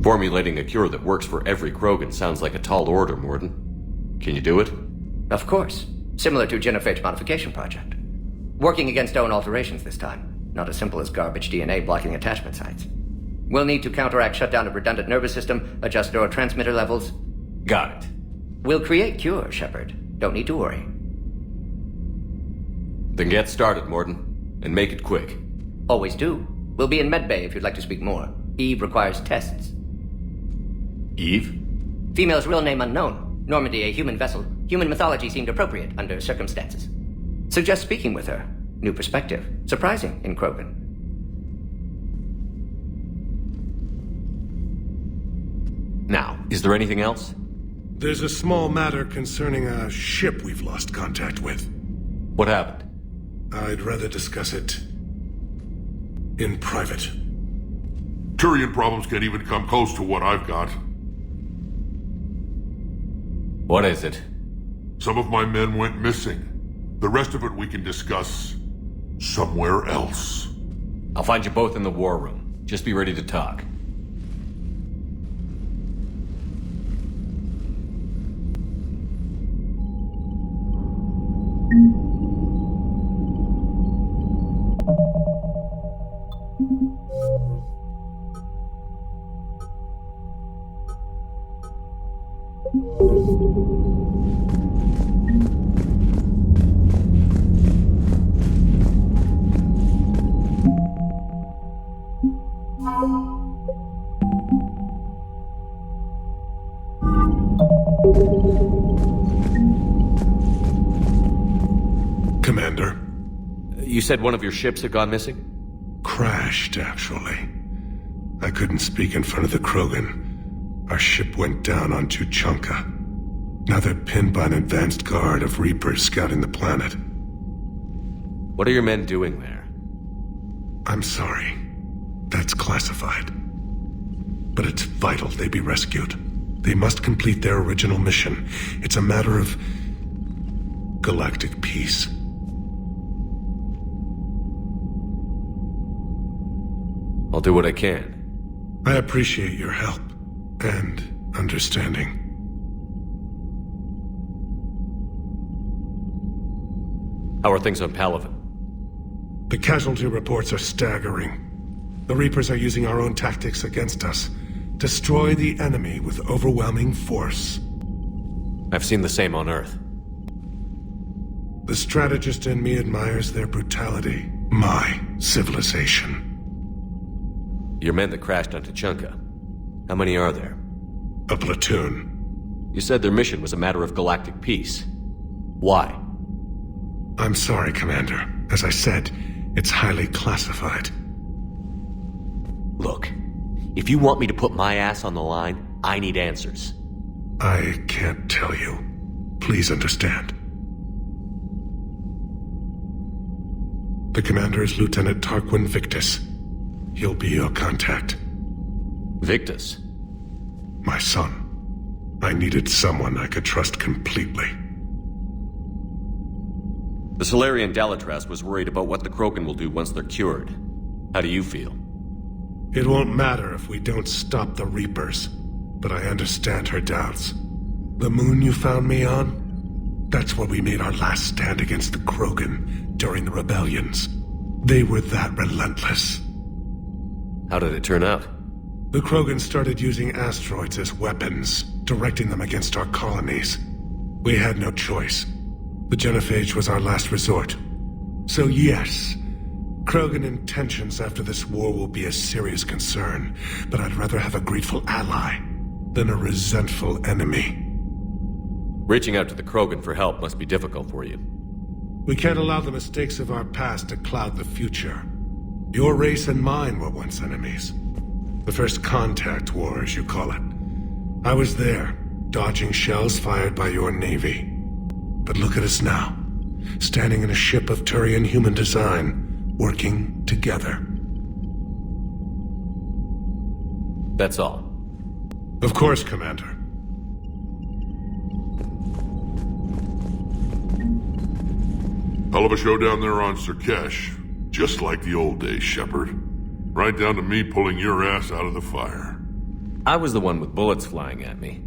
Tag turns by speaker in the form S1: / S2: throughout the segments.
S1: Formulating a cure that works for every Krogan sounds like a tall order, Morden. Can you do it?
S2: Of course. Similar to Genophage Modification Project. Working against own alterations this time. Not as simple as garbage DNA blocking attachment sites. We'll need to counteract shutdown of redundant nervous system, adjust neurotransmitter levels.
S1: Got it.
S2: We'll create cure, Shepard. Don't need to worry.
S1: Then get started, Morden. And make it quick.
S2: Always do. We'll be in medbay if you'd like to speak more. Eve requires tests.
S1: Eve?
S2: Female's real name unknown. Normandy, a human vessel. Human mythology seemed appropriate under circumstances. Suggest speaking with her. New perspective. Surprising in Krogan.
S1: Now, is there anything else?
S3: There's a small matter concerning a ship we've lost contact with.
S1: What happened?
S3: I'd rather discuss it in private.
S4: Turian problems can't even come close to what I've got.
S1: What is it?
S4: Some of my men went missing. The rest of it we can discuss somewhere else.
S1: I'll find you both in the war room. Just be ready to talk.
S3: Commander?
S1: You said one of your ships had gone missing?
S3: Crashed, actually. I couldn't speak in front of the Krogan. Our ship went down on Tuchanka. Now they're pinned by an advanced guard of Reapers scouting the planet.
S1: What are your men doing there?
S3: I'm sorry. That's classified. But it's vital they be rescued. They must complete their original mission. It's a matter of galactic peace.
S1: I'll do what I can.
S3: I appreciate your help and understanding.
S1: How are things on Palaven?
S3: The casualty reports are staggering. The Reapers are using our own tactics against us. Destroy the enemy with overwhelming force.
S1: I've seen the same on Earth.
S3: The strategist in me admires their brutality. My civilization.
S1: Your men that crashed on Tuchanka. How many are there?
S3: A platoon.
S1: You said their mission was a matter of galactic peace. Why?
S3: I'm sorry, Commander. As I said, it's highly classified.
S1: Look, if you want me to put my ass on the line, I need answers.
S3: I can't tell you. Please understand. The commander is Lieutenant Tarquin Victus. He'll be your contact.
S1: Victus?
S3: My son. I needed someone I could trust completely.
S1: The Solarian Dalatras was worried about what the Krogan will do once they're cured. How do you feel?
S3: It won't matter if we don't stop the Reapers, but I understand her doubts. The moon you found me on? That's where we made our last stand against the Krogan during the rebellions. They were that relentless.
S1: How did it turn out?
S3: The Krogan started using asteroids as weapons, directing them against our colonies. We had no choice. The Genophage was our last resort. So yes, Krogan intentions after this war will be a serious concern, but I'd rather have a grateful ally than a resentful enemy.
S1: Reaching out to the Krogan for help must be difficult for you.
S3: We can't allow the mistakes of our past to cloud the future. Your race and mine were once enemies. The first contact war, as you call it. I was there, dodging shells fired by your navy. But look at us now, standing in a ship of Turian human design, working together.
S1: That's all.
S3: Of course, Commander.
S4: Hell of a show down there on Surkesh. Just like the old days, Shepard. Right down to me pulling your ass out of the fire.
S1: I was the one with bullets flying at me.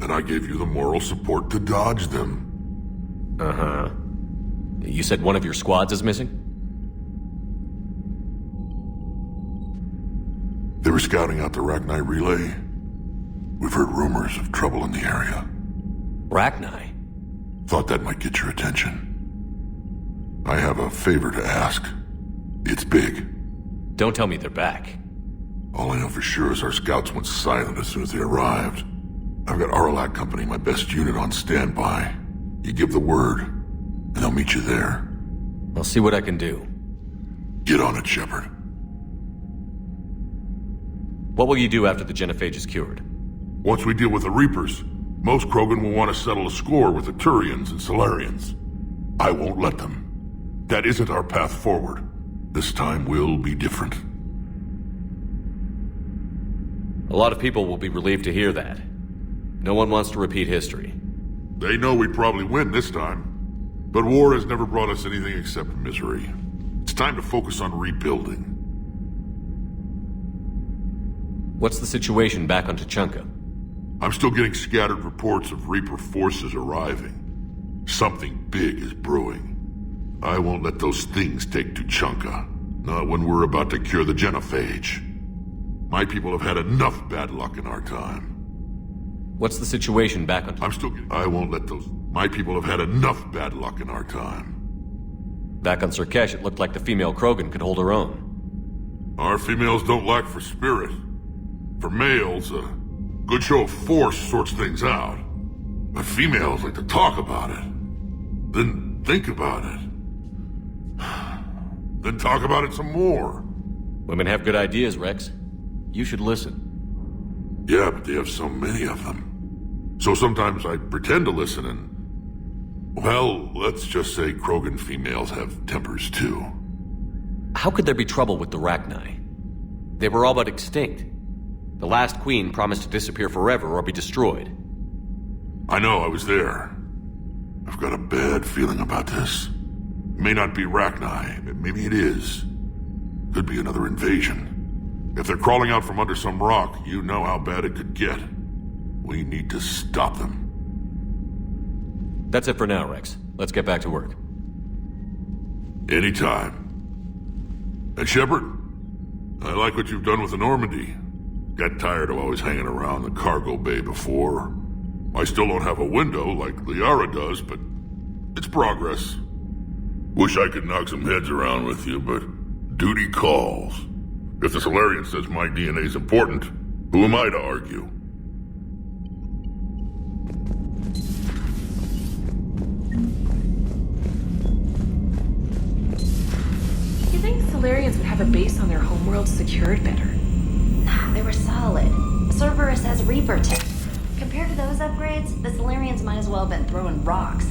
S4: And I gave you the moral support to dodge them.
S1: Uh-huh. You said one of your squads is missing?
S4: They were scouting out the Rachni relay. We've heard rumors of trouble in the area.
S1: Rachni?
S4: Thought that might get your attention. I have a favor to ask. It's big.
S1: Don't tell me they're back.
S4: All I know for sure is our scouts went silent as soon as they arrived. I've got Aralac Company, my best unit, on standby. You give the word, and they'll meet you there.
S1: I'll see what I can do.
S4: Get on it, Shepard.
S1: What will you do after the genophage is cured?
S4: Once we deal with the Reapers, most Krogan will want to settle a score with the Turians and Solarians. I won't let them. That isn't our path forward. This time will be different.
S1: A lot of people will be relieved to hear that. No one wants to repeat history.
S4: They know we'd probably win this time. But war has never brought us anything except misery. It's time to focus on rebuilding.
S1: What's the situation back on Tuchanka?
S4: I'm still getting scattered reports of Reaper forces arriving. Something big is brewing. I won't let those things take Tuchanka. Not when we're about to cure the genophage. My people have had enough bad luck in our time.
S1: What's the situation back on
S4: I won't let those... My people have had enough bad luck in our time.
S1: Back on Surkesh, it looked like the female Krogan could hold her own.
S4: Our females don't lack for spirit. For males, a good show of force sorts things out. But females like to talk about it. Then think about it. Then talk about it some more.
S1: Women have good ideas, Rex. You should listen.
S4: Yeah, but they have so many of them. So sometimes I pretend to listen and... Well, let's just say Krogan females have tempers too.
S1: How could there be trouble with the Rachni? They were all but extinct. The last queen promised to disappear forever or be destroyed.
S4: I know, I was there. I've got a bad feeling about this. It may not be Rachni, but maybe it is. Could be another invasion. If they're crawling out from under some rock, you know how bad it could get. We need to stop them.
S1: That's it for now, Rex. Let's get back to work.
S4: Anytime. And Shepard, I like what you've done with the Normandy. Got tired of always hanging around the cargo bay before. I still don't have a window like Liara does, but it's progress. Wish I could knock some heads around with you, but duty calls. If the Solarian says my DNA's important, who am I to argue?
S5: You think Solarians would have a base on their homeworld secured better?
S6: Nah, they were solid. Cerberus has Reaper tech. Compared to those upgrades, the Solarians might as well have been throwing rocks.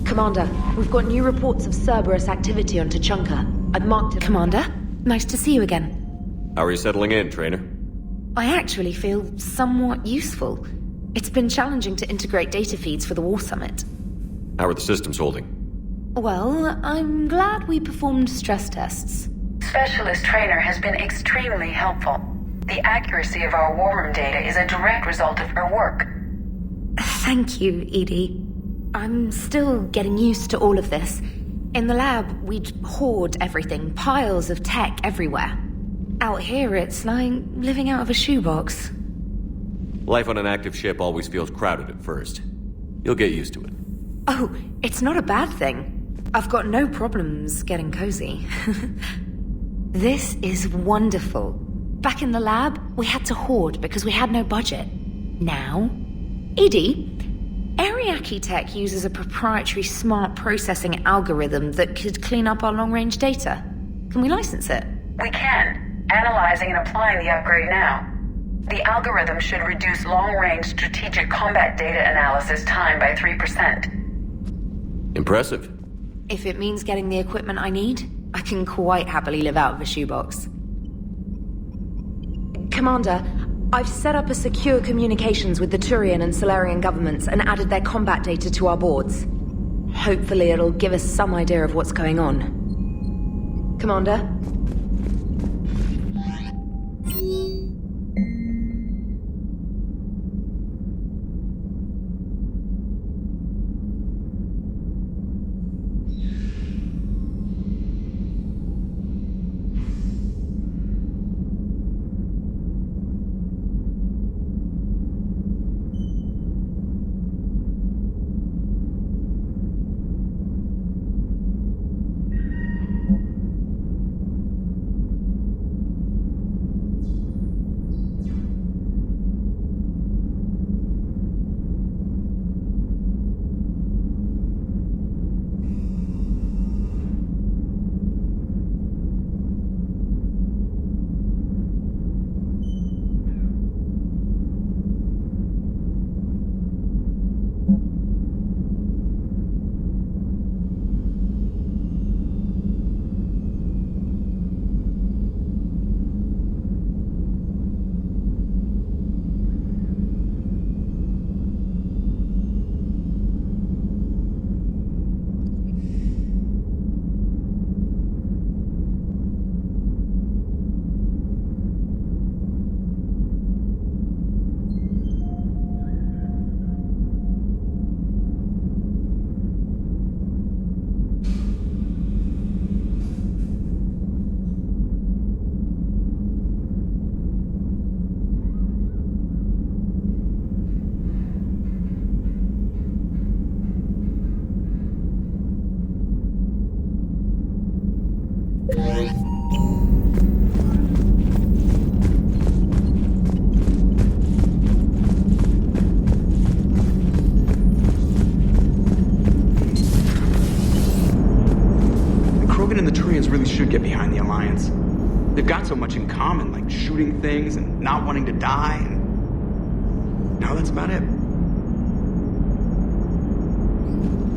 S7: Commander, we've got new reports of Cerberus activity on Tuchanka. I've marked it.
S8: Commander, nice to see you again.
S1: How are you settling in, Trainer?
S8: I actually feel somewhat useful. It's been challenging to integrate data feeds for the War Summit.
S1: How are the systems holding?
S8: Well, I'm glad we performed stress tests.
S9: Specialist Trainer has been extremely helpful. The accuracy of our war room data is a direct result of her work.
S8: Thank you, Edie. I'm still getting used to all of this. In the lab, we'd hoard everything, piles of tech everywhere. Out here, it's like living out of a shoebox.
S1: Life on an active ship always feels crowded at first. You'll get used to it.
S8: Oh, it's not a bad thing. I've got no problems getting cozy. This is wonderful. Back in the lab, we had to hoard because we had no budget. Now, Edie, Ariake Tech uses a proprietary smart processing algorithm that could clean up our long-range data. Can we license it?
S9: We can. Analyzing and applying the upgrade now. The algorithm should reduce long-range strategic combat data analysis time by 3%.
S1: Impressive.
S8: If it means getting the equipment I need, I can quite happily live out of a shoebox.
S7: Commander, I've set up a secure communications with the Turian and Solarian governments and added their combat data to our boards. Hopefully it'll give us some idea of what's going on. Commander?
S10: Krogan and the Turians really should get behind the Alliance. They've got so much in common, like shooting things and not wanting to die, and now that's about it.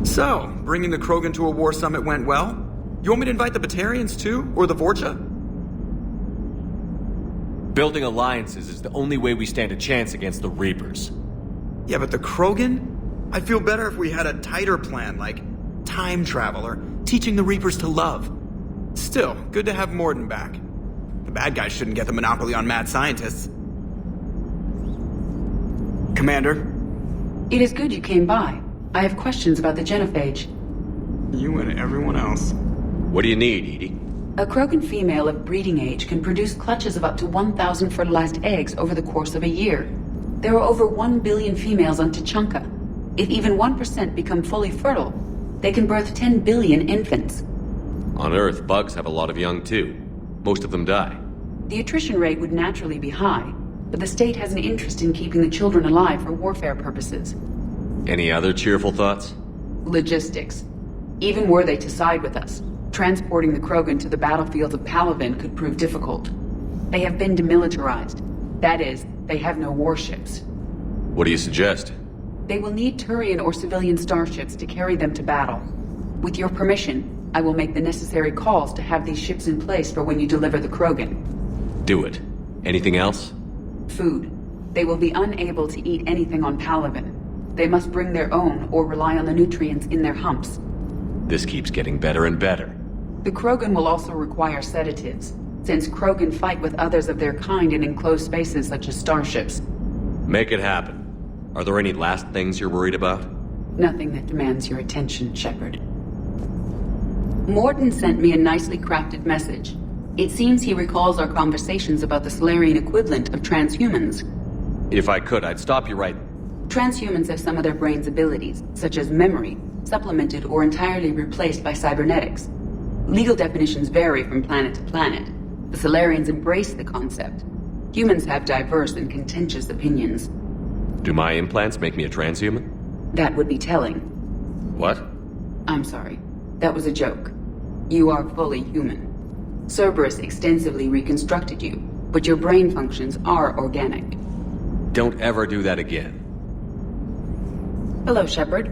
S10: So, bringing the Krogan to a war summit went well? You want me to invite the Batarians too? Or the Vorcha?
S1: Building alliances is the only way we stand a chance against the Reapers.
S10: Yeah, but the Krogan? I'd feel better if we had a tighter plan, like time travel or teaching the Reapers to love. Still, good to have Morden back. The bad guys shouldn't get the monopoly on mad scientists. Commander?
S11: It is good you came by. I have questions about the genophage.
S10: You and everyone else.
S1: What do you need, Edie?
S11: A Krogan female of breeding age can produce clutches of up to 1,000 fertilized eggs over the course of a year. There are over 1 billion females on Tuchanka. If even 1% become fully fertile, they can birth 10 billion infants.
S1: On Earth, bugs have a lot of young too. Most of them die.
S11: The attrition rate would naturally be high, but the state has an interest in keeping the children alive for warfare purposes.
S1: Any other cheerful thoughts?
S11: Logistics. Even were they to side with us, transporting the Krogan to the battlefields of Palaven could prove difficult. They have been demilitarized. That is, they have no warships.
S1: What do you suggest?
S11: They will need Turian or civilian starships to carry them to battle. With your permission, I will make the necessary calls to have these ships in place for when you deliver the Krogan.
S1: Do it. Anything else?
S11: Food. They will be unable to eat anything on Palaven. They must bring their own or rely on the nutrients in their humps.
S1: This keeps getting better and better.
S11: The Krogan will also require sedatives, since Krogan fight with others of their kind in enclosed spaces such as starships.
S1: Make it happen. Are there any last things you're worried about?
S11: Nothing that demands your attention, Shepard. Morden sent me a nicely crafted message. It seems he recalls our conversations about the Solarian equivalent of transhumans.
S1: If I could, I'd stop you right...
S11: Transhumans have some of their brain's abilities, such as memory, supplemented or entirely replaced by cybernetics. Legal definitions vary from planet to planet. The Solarians embrace the concept. Humans have diverse and contentious opinions.
S1: Do my implants make me a transhuman?
S11: That would be telling.
S1: What?
S11: I'm sorry. That was a joke. You are fully human. Cerberus extensively reconstructed you, but your brain functions are organic.
S1: Don't ever do that again.
S11: Hello, Shepard.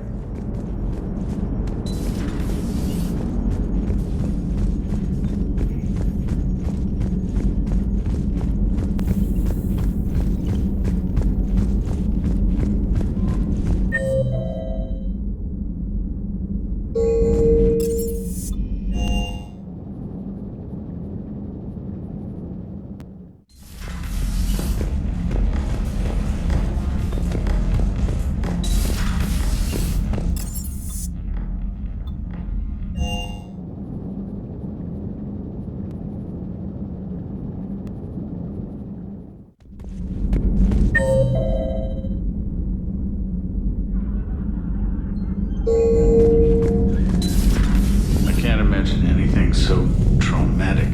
S12: I can't imagine anything so traumatic.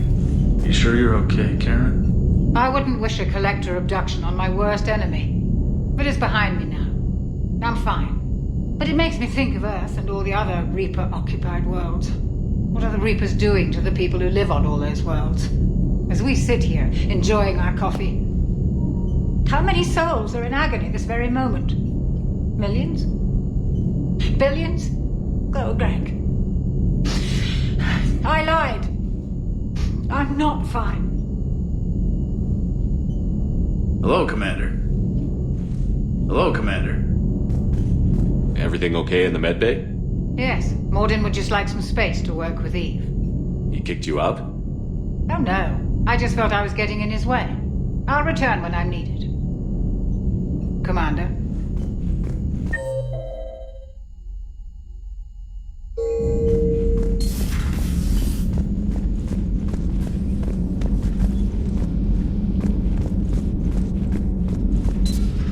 S12: You sure you're okay, Karen?
S13: I wouldn't wish a collector abduction on my worst enemy. But it's behind me now. I'm fine. But it makes me think of Earth and all the other Reaper-occupied worlds. What are the Reapers doing to the people who live on all those worlds? As we sit here, enjoying our coffee. How many souls are in agony this very moment? Millions? Billions? Go, Greg. I lied. I'm not fine.
S12: Hello, Commander. Hello, Commander.
S1: Everything okay in the medbay?
S13: Yes, Morden would just like some space to work with Eve.
S1: He kicked you out?
S13: Oh no, I just felt I was getting in his way. I'll return when I'm needed. Commander.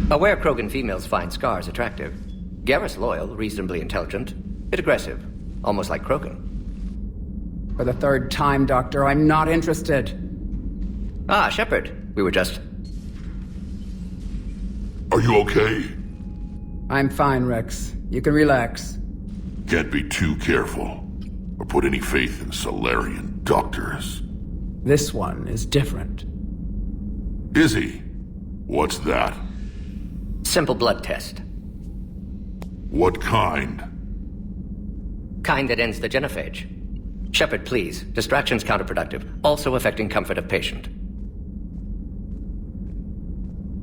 S2: Aware Krogan females find scars attractive. Garrus loyal, reasonably intelligent, bit aggressive, almost like Krogan.
S14: For the third time, Doctor, I'm not interested.
S2: Ah, Shepard. We were just...
S4: Are you okay?
S14: I'm fine, Rex. You can relax.
S4: Can't be too careful, or put any faith in Solarian doctors.
S14: This one is different.
S4: Is he? What's that?
S2: Simple blood test.
S4: What kind?
S2: Kind that ends the genophage. Shepard, please. Distraction's counterproductive, also affecting comfort of patient.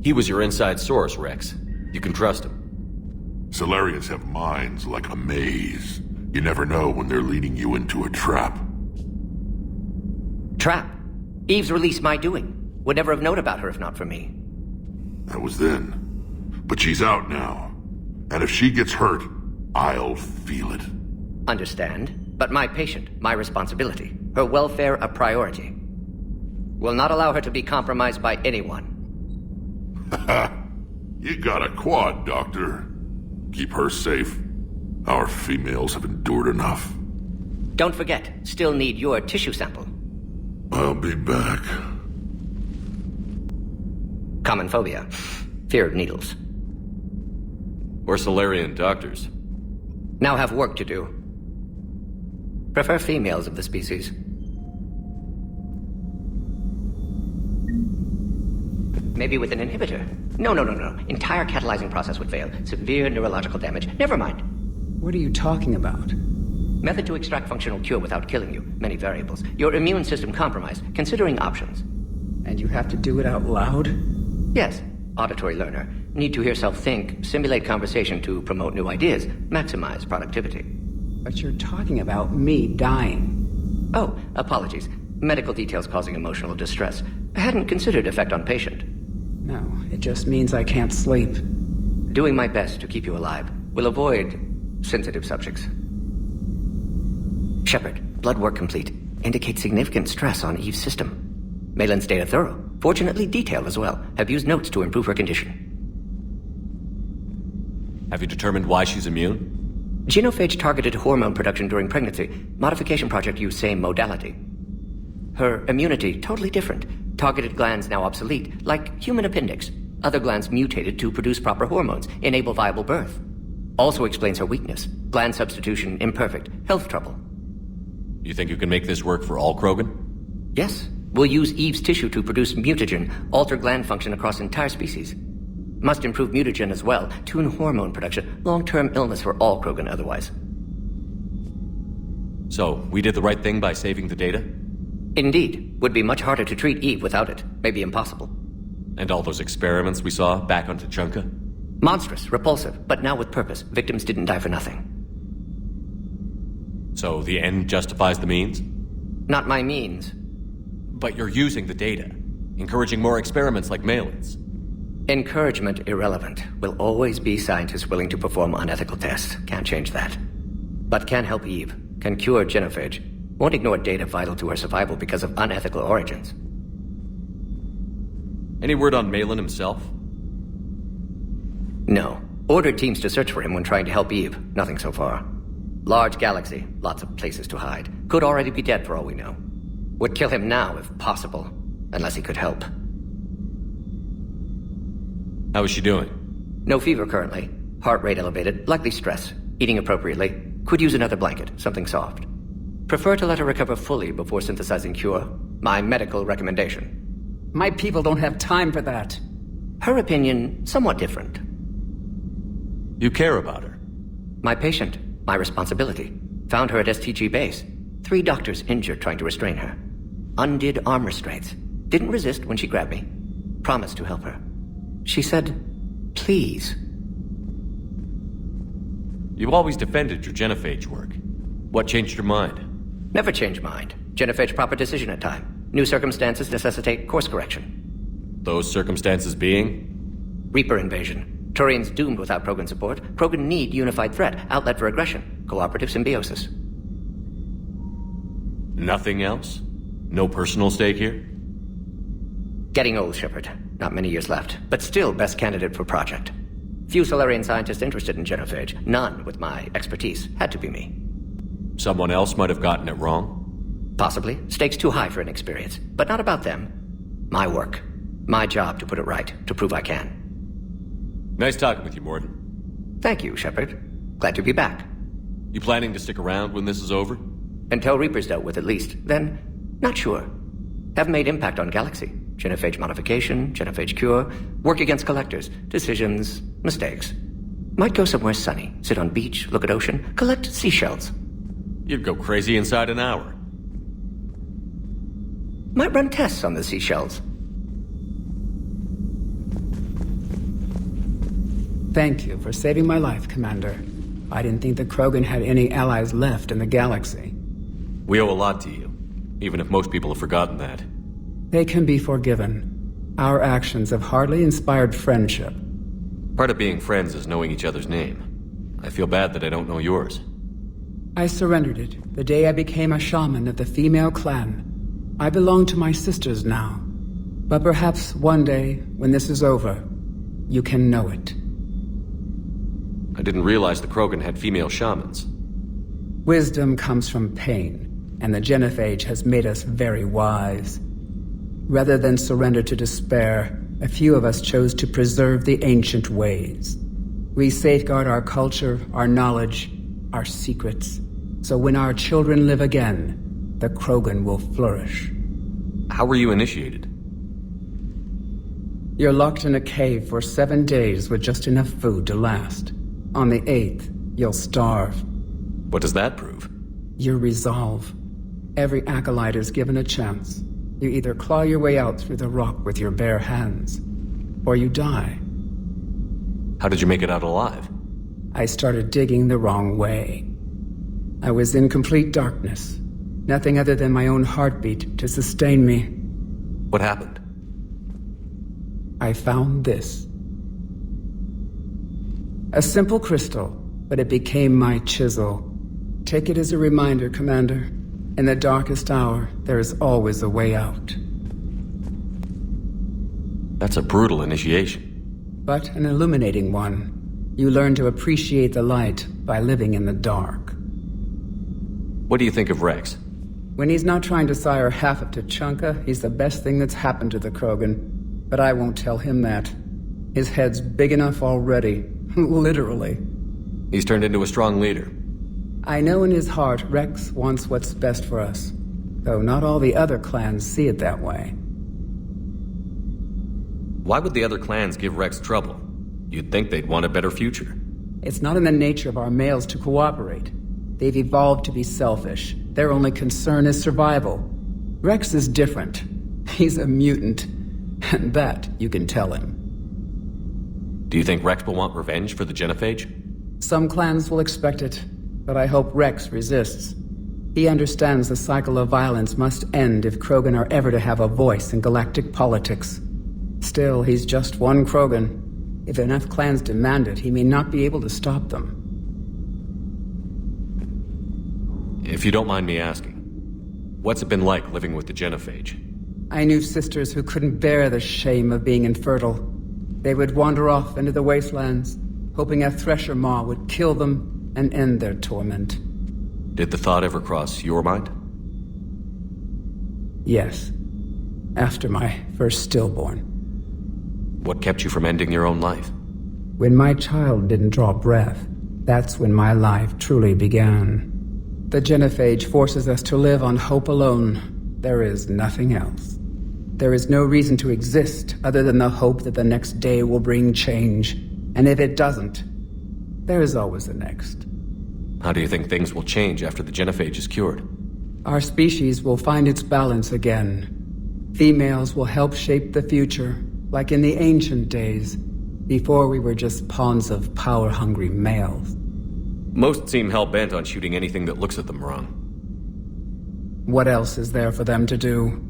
S1: He was your inside source, Rex. You can trust him.
S4: Solarians have minds like a maze. You never know when they're leading you into a trap.
S2: Trap? Eve's release my doing. Would never have known about her if not for me.
S4: That was then. But she's out now. And if she gets hurt, I'll feel it.
S2: Understand. But my patient, my responsibility. Her welfare a priority. Will not allow her to be compromised by anyone.
S4: You got a quad, Doctor. Keep her safe. Our females have endured enough.
S2: Don't forget, still need your tissue sample.
S4: I'll be back.
S2: Common phobia. Fear of needles.
S1: Or Solarian doctors.
S2: Now have work to do. Prefer females of the species. Maybe with an inhibitor. No. Entire catalyzing process would fail. Severe neurological damage. Never mind.
S14: What are you talking about?
S2: Method to extract functional cure without killing you. Many variables. Your immune system compromised. Considering options.
S14: And you have to do it out loud?
S2: Yes. Auditory learner. Need to hear self think, simulate conversation to promote new ideas, maximize productivity.
S14: But you're talking about me dying.
S2: Oh, apologies. Medical details causing emotional distress. I hadn't considered effect on patient.
S14: No, it just means I can't sleep.
S2: Doing my best to keep you alive. Will avoid sensitive subjects. Shepard, blood work complete. Indicates significant stress on Eve's system. Malin's data thorough. Fortunately detailed as well. Have used notes to improve her condition.
S1: Have you determined why she's immune?
S2: Genophage targeted hormone production during pregnancy. Modification project used same modality. Her immunity totally different. Targeted glands now obsolete, like human appendix. Other glands mutated to produce proper hormones, enable viable birth. Also explains her weakness. Gland substitution imperfect. Health trouble.
S1: You think you can make this work for all Krogan?
S2: Yes. We'll use Eve's tissue to produce mutagen, alter gland function across entire species. Must improve mutagen as well, tune hormone production, long-term illness for all Krogan otherwise.
S1: So, we did the right thing by saving the data?
S2: Indeed. Would be much harder to treat Eve without it. Maybe impossible.
S1: And all those experiments we saw back on Tuchanka?
S2: Monstrous, repulsive, but now with purpose. Victims didn't die for nothing.
S1: So the end justifies the means?
S2: Not my means.
S1: But you're using the data, encouraging more experiments like Malin's.
S2: Encouragement irrelevant. Will always be scientists willing to perform unethical tests. Can't change that. But can help Eve. Can cure genophage. Won't ignore data vital to her survival because of unethical origins.
S1: Any word on Malin himself?
S2: No. Ordered teams to search for him when trying to help Eve. Nothing so far. Large galaxy. Lots of places to hide. Could already be dead for all we know. Would kill him now if possible. Unless he could help.
S1: How is she doing?
S2: No fever currently. Heart rate elevated. Likely stress. Eating appropriately. Could use another blanket. Something soft. Prefer to let her recover fully before synthesizing cure. My medical recommendation.
S14: My people don't have time for that.
S2: Her opinion, somewhat different.
S1: You care about her?
S2: My patient. My responsibility. Found her at STG base. 3 doctors injured trying to restrain her. Undid arm restraints. Didn't resist when she grabbed me. Promised to help her. She said, please.
S1: You've always defended your genophage work. What changed your mind?
S2: Never change mind. Genophage proper decision at time. New circumstances necessitate course correction.
S1: Those circumstances being?
S2: Reaper invasion. Turians doomed without Krogan support. Krogan need unified threat. Outlet for aggression. Cooperative symbiosis.
S1: Nothing else? No personal stake here?
S2: Getting old, Shepard. Not many years left. But still best candidate for project. Few Solarian scientists interested in genophage. None with my expertise. Had to be me.
S1: Someone else might have gotten it wrong?
S2: Possibly. Stakes too high for inexperience. But not about them. My work. My job to put it right, to prove I can.
S1: Nice talking with you, Morden.
S2: Thank you, Shepard. Glad to be back.
S1: You planning to stick around when this is over?
S2: Until Reaper's dealt with, at least. Then, not sure. Have made impact on Galaxy. Genophage modification, genophage cure, work against collectors, decisions, mistakes. Might go somewhere sunny, sit on beach, look at ocean, collect seashells.
S1: You'd go crazy inside an hour.
S2: Might run tests on the seashells.
S14: Thank you for saving my life, Commander. I didn't think the Krogan had any allies left in the galaxy.
S1: We owe a lot to you, even if most people have forgotten that.
S14: They can be forgiven. Our actions have hardly inspired friendship.
S1: Part of being friends is knowing each other's name. I feel bad that I don't know yours.
S14: I surrendered it the day I became a shaman of the female clan. I belong to my sisters now. But perhaps one day, when this is over, you can know it.
S1: I didn't realize the Krogan had female shamans.
S14: Wisdom comes from pain, and the genophage has made us very wise. Rather than surrender to despair, a few of us chose to preserve the ancient ways. We safeguard our culture, our knowledge, our secrets, so when our children live again, the Krogan will flourish.
S1: How were you initiated?
S14: You're locked in a cave for 7 days with just enough food to last. On the 8th, you'll starve.
S1: What does that prove?
S14: Your resolve. Every acolyte is given a chance. You either claw your way out through the rock with your bare hands, or you die.
S1: How did you make it out alive?
S14: I started digging the wrong way. I was in complete darkness. Nothing other than my own heartbeat to sustain me.
S1: What happened?
S14: I found this. A simple crystal, but it became my chisel. Take it as a reminder, Commander. In the darkest hour, there is always a way out.
S1: That's a brutal initiation.
S14: But an illuminating one. You learn to appreciate the light by living in the dark.
S1: What do you think of Rex?
S14: When he's not trying to sire half of Tuchanka, he's the best thing that's happened to the Krogan. But I won't tell him that. His head's big enough already. Literally.
S1: He's turned into a strong leader.
S14: I know in his heart Rex wants what's best for us. Though not all the other clans see it that way.
S1: Why would the other clans give Rex trouble? You'd think they'd want a better future.
S14: It's not in the nature of our males to cooperate. They've evolved to be selfish. Their only concern is survival. Rex is different. He's a mutant. And that you can tell him.
S1: Do you think Rex will want revenge for the genophage?
S14: Some clans will expect it, but I hope Rex resists. He understands the cycle of violence must end if Krogan are ever to have a voice in galactic politics. Still, he's just one Krogan. If enough clans demand it, he may not be able to stop them.
S1: If you don't mind me asking, what's it been like living with the genophage?
S14: I knew sisters who couldn't bear the shame of being infertile. They would wander off into the wastelands, hoping a thresher maw would kill them and end their torment.
S1: Did the thought ever cross your mind?
S14: Yes. After my first stillborn.
S1: What kept you from ending your own life?
S14: When my child didn't draw breath, that's when my life truly began. The genophage forces us to live on hope alone. There is nothing else. There is no reason to exist other than the hope that the next day will bring change. And if it doesn't, there is always the next.
S1: How do you think things will change after the genophage is cured?
S14: Our species will find its balance again. Females will help shape the future, like in the ancient days, before we were just pawns of power-hungry males.
S1: Most seem hell-bent on shooting anything that looks at them wrong.
S14: What else is there for them to do?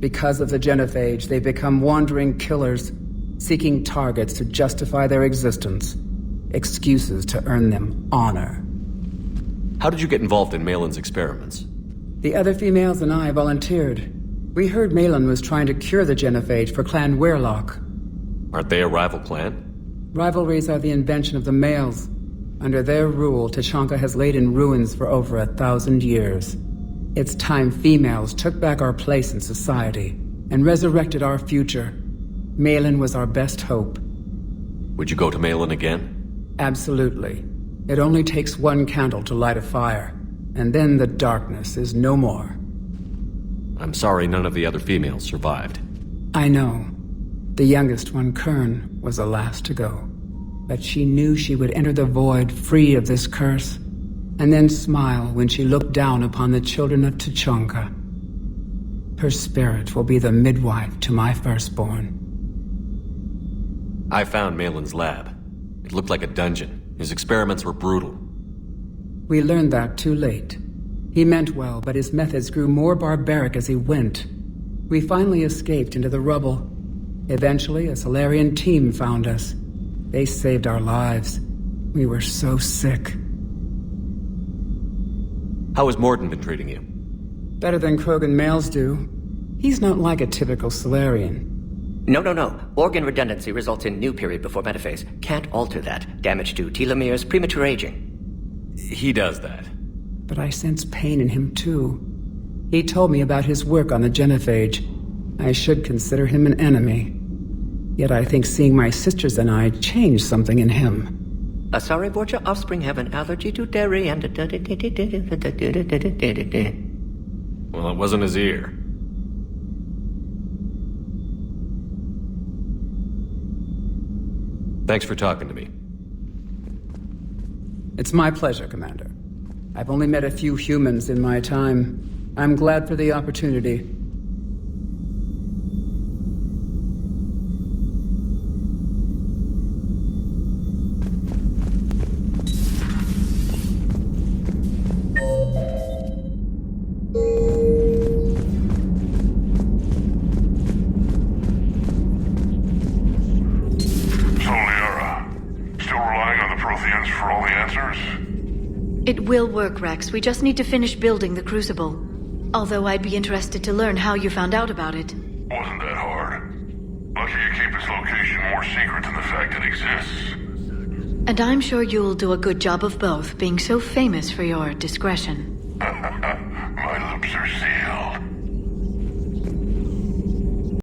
S14: Because of the genophage, they become wandering killers, seeking targets to justify their existence. Excuses to earn them honor.
S1: How did you get involved in Malin's experiments?
S14: The other females and I volunteered. We heard Malin was trying to cure the genophage for Clan Weirlock.
S1: Aren't they a rival clan?
S14: Rivalries are the invention of the males. Under their rule, Tuchanka has laid in ruins for over 1,000 years. It's time females took back our place in society and resurrected our future. Malin was our best hope.
S1: Would you go to Malin again?
S14: Absolutely. It only takes one candle to light a fire, and then the darkness is no more.
S1: I'm sorry none of the other females survived.
S14: I know. The youngest one, Kern, was the last to go. But she knew she would enter the void free of this curse, and then smile when she looked down upon the children of Tuchanka. Her spirit will be the midwife to my firstborn.
S1: I found Malin's lab. It looked like a dungeon. His experiments were brutal.
S14: We learned that too late. He meant well, but his methods grew more barbaric as he went. We finally escaped into the rubble. Eventually, a Solarian team found us. They saved our lives. We were so sick.
S1: How has Morden been treating you?
S14: Better than Krogan males do. He's not like a typical Solarian.
S2: No. Organ redundancy results in new period before metaphase. Can't alter that. Damage to telomeres, premature aging.
S1: He does that.
S14: But I sense pain in him too. He told me about his work on the genophage. I should consider him an enemy. Yet I think seeing my sisters and I changed something in him.
S2: Asari Vorcha offspring have an allergy to dairy and...
S1: Well, it wasn't his ear. Thanks for talking to me.
S14: It's my pleasure, Commander. I've only met a few humans in my time. I'm glad for the opportunity.
S15: It will work, Rex. We just need to finish building the Crucible. Although I'd be interested to learn how you found out about it.
S4: Wasn't that hard. Lucky you keep its location more secret than the fact it exists.
S15: And I'm sure you'll do a good job of both, being so famous for your discretion.